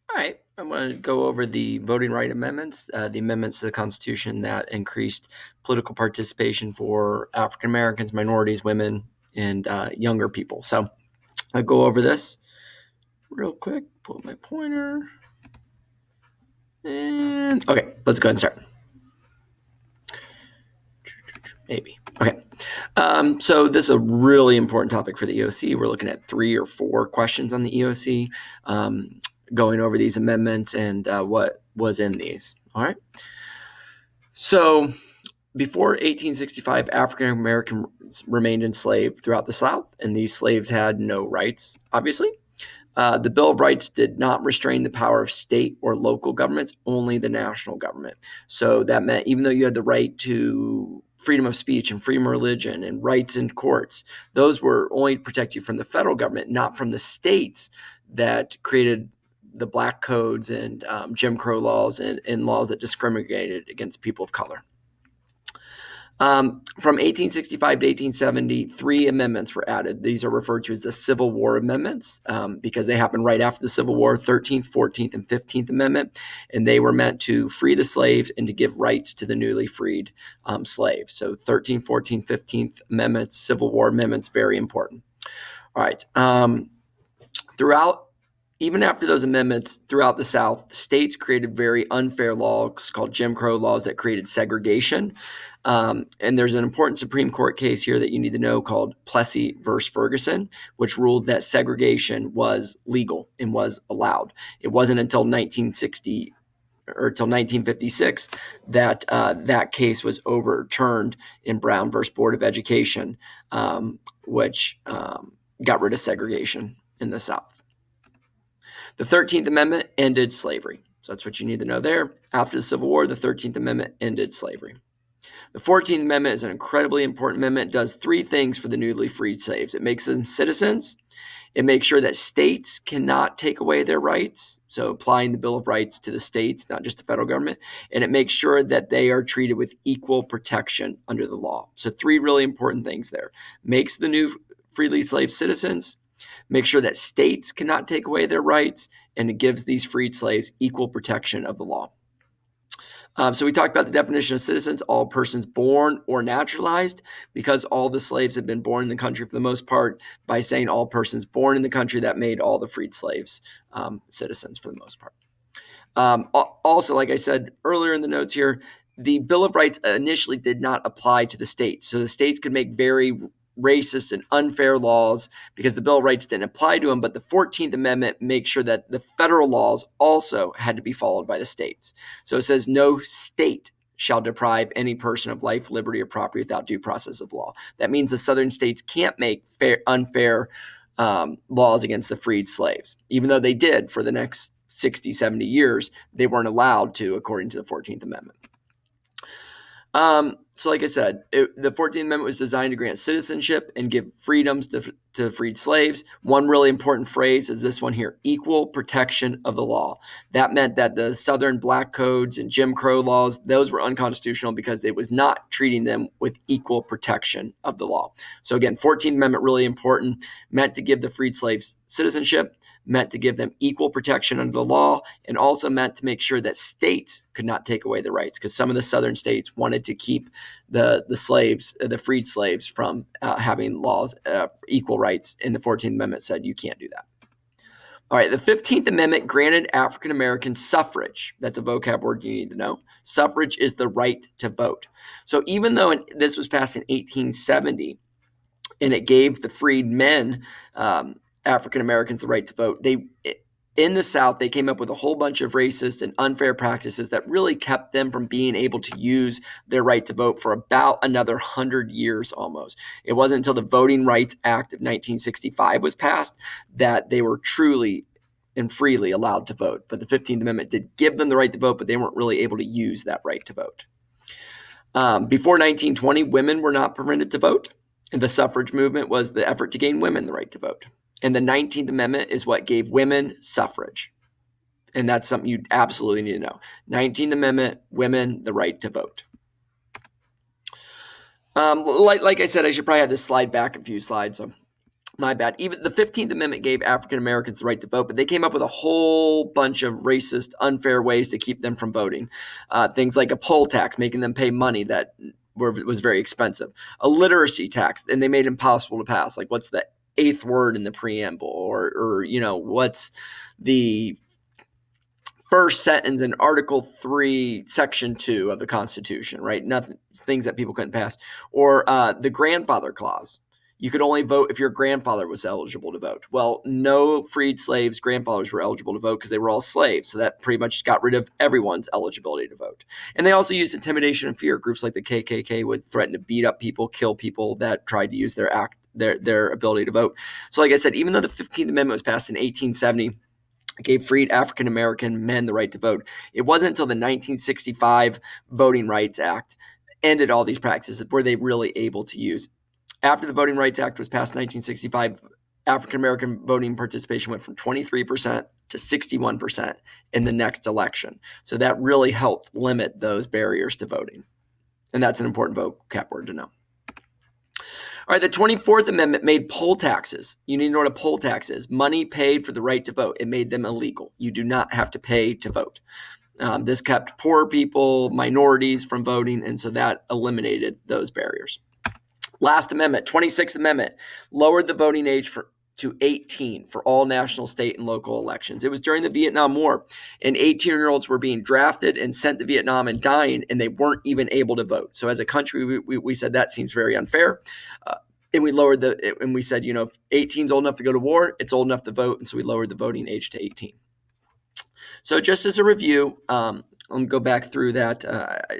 All right, I'm going to go over the voting right amendments, the amendments to the Constitution that increased political participation for African Americans, minorities, women, and younger people. So I'll go over this real quick. Pull up my pointer. And okay, let's go ahead and start. Maybe. Okay. So this is a really important topic for the EOC. We're looking at 3 or 4 questions on the EOC, going over these amendments and what was in these. All right. So before 1865, African Americans remained enslaved throughout the South, and these slaves had no rights, obviously. The Bill of Rights did not restrain the power of state or local governments, only the national government. So that meant even though you had the right to freedom of speech and freedom of religion and rights in courts, those were only to protect you from the federal government, not from the states that created the black codes and Jim Crow laws and laws that discriminated against people of color. From 1865 to 1870, 3 amendments were added. These are referred to as the Civil War Amendments because they happened right after the Civil War, 13th, 14th, and 15th Amendment, and they were meant to free the slaves and to give rights to the newly freed slaves. So 13th, 14th, 15th Amendments, Civil War Amendments, very important. All right. Even after those amendments throughout the South, states created very unfair laws called Jim Crow laws that created segregation. And there's an important Supreme Court case here that you need to know called Plessy versus Ferguson, which ruled that segregation was legal and was allowed. It wasn't until 1960 or until 1956 that that case was overturned in Brown versus Board of Education, which got rid of segregation in the South. The 13th Amendment ended slavery. So that's what you need to know there. After the Civil War, the 13th Amendment ended slavery. The 14th Amendment is an incredibly important amendment. It does 3 things for the newly freed slaves. It makes them citizens. It makes sure that states cannot take away their rights, so applying the Bill of Rights to the states, not just the federal government. And it makes sure that they are treated with equal protection under the law. So 3 really important things there. Makes the new freely enslaved citizens, make sure that states cannot take away their rights, and it gives these freed slaves equal protection of the law. So we talked about the definition of citizens, all persons born or naturalized, because all the slaves had been born in the country for the most part. By saying all persons born in the country, that made all the freed slaves citizens for the most part. Also, like I said earlier in the notes here, the Bill of Rights initially did not apply to the states. So the states could make very racist and unfair laws because the Bill of Rights didn't apply to them, but the 14th Amendment makes sure that the federal laws also had to be followed by the states. So it says no state shall deprive any person of life, liberty, or property without due process of law. That means the southern states can't make unfair laws against the freed slaves. Even though they did for the next 60, 70 years, they weren't allowed to, according to the 14th Amendment. So like I said, the 14th Amendment was designed to grant citizenship and give freedoms to freed slaves. One really important phrase is this one here, equal protection of the law. That meant that the Southern black codes and Jim Crow laws, those were unconstitutional because it was not treating them with equal protection of the law. So again, 14th Amendment, really important, meant to give the freed slaves citizenship, meant to give them equal protection under the law, and also meant to make sure that states could not take away the rights, because some of the southern states wanted to keep the slaves, the freed slaves, from having laws, equal rights, and the 14th Amendment said you can't do that. All right, the 15th Amendment granted African Americans suffrage. That's a vocab word you need to know. Suffrage is the right to vote. So even though this was passed in 1870, and it gave the freed men, African Americans, the right to vote, in the South, they came up with a whole bunch of racist and unfair practices that really kept them from being able to use their right to vote for about another 100 years almost. It wasn't until the Voting Rights Act of 1965 was passed that they were truly and freely allowed to vote. But the 15th Amendment did give them the right to vote, but they weren't really able to use that right to vote. Before 1920, women were not permitted to vote. And the suffrage movement was the effort to gain women the right to vote. And the 19th Amendment is what gave women suffrage. And that's something you absolutely need to know. 19th Amendment, women, the right to vote. Like I said, I should probably have this slide back a few slides. So My bad. Even the 15th Amendment gave African Americans the right to vote, but they came up with a whole bunch of racist, unfair ways to keep them from voting. Things like a poll tax, making them pay money that was very expensive. A literacy tax, and they made it impossible to pass. Like, what's the eighth word in the preamble? Or what's the first sentence in Article 3, Section 2 of the Constitution, right? Nothing, things that people couldn't pass. Or the grandfather clause. You could only vote if your grandfather was eligible to vote. Well, no freed slaves' grandfathers were eligible to vote because they were all slaves. So that pretty much got rid of everyone's eligibility to vote. And they also used intimidation and fear. Groups like the KKK would threaten to beat up people, kill people that tried to use their ability to vote. So like I said, even though the 15th Amendment was passed in 1870, gave freed African American men the right to vote, it wasn't until the 1965 Voting Rights Act ended all these practices were they really able to use. After the Voting Rights Act was passed in 1965, African American voting participation went from 23% to 61% in the next election. So that really helped limit those barriers to voting. And that's an important vocab word to know. All right, the 24th Amendment made poll taxes. You need to know what a poll tax is. Money paid for the right to vote. It made them illegal. You do not have to pay to vote. This kept poor people, minorities from voting, and so that eliminated those barriers. Last amendment, 26th Amendment, lowered the voting age to 18 for all national, state, and local elections. It was during the Vietnam War, and 18-year-olds were being drafted and sent to Vietnam and dying, and they weren't even able to vote. So as a country, we said that seems very unfair. And we lowered and we said, if 18 is old enough to go to war, it's old enough to vote. And so we lowered the voting age to 18. So just as a review, I'll go back through that.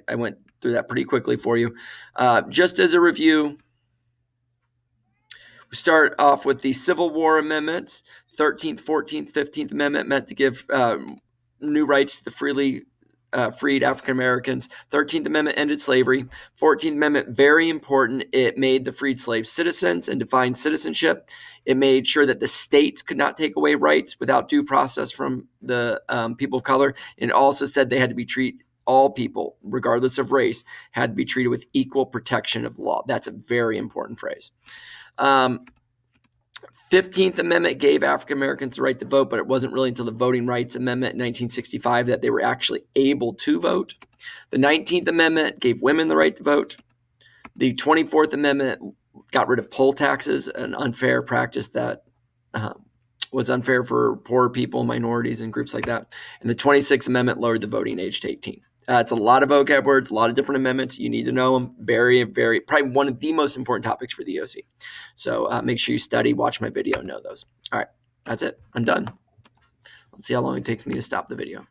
I went through that pretty quickly for you. Just as a review, we start off with the Civil War amendments. 13th, 14th, 15th Amendment meant to give new rights to the freed African Americans. 13th Amendment ended slavery. 14th Amendment, very important. It made the freed slaves citizens and defined citizenship. It made sure that the states could not take away rights without due process from the people of color. And it also said they had to be treated, all people, regardless of race, had to be treated with equal protection of the law. That's a very important phrase. 15th Amendment gave African Americans the right to vote, but it wasn't really until the Voting Rights Amendment in 1965 that they were actually able to vote. The 19th Amendment gave women the right to vote. The 24th Amendment got rid of poll taxes, an unfair practice that was unfair for poor people, minorities, and groups like that. And the 26th Amendment lowered the voting age to 18. It's a lot of vocab words, a lot of different amendments. You need to know them. Very, very, probably one of the most important topics for the EOC. So make sure you study, watch my video, know those. All right, that's it. I'm done. Let's see how long it takes me to stop the video.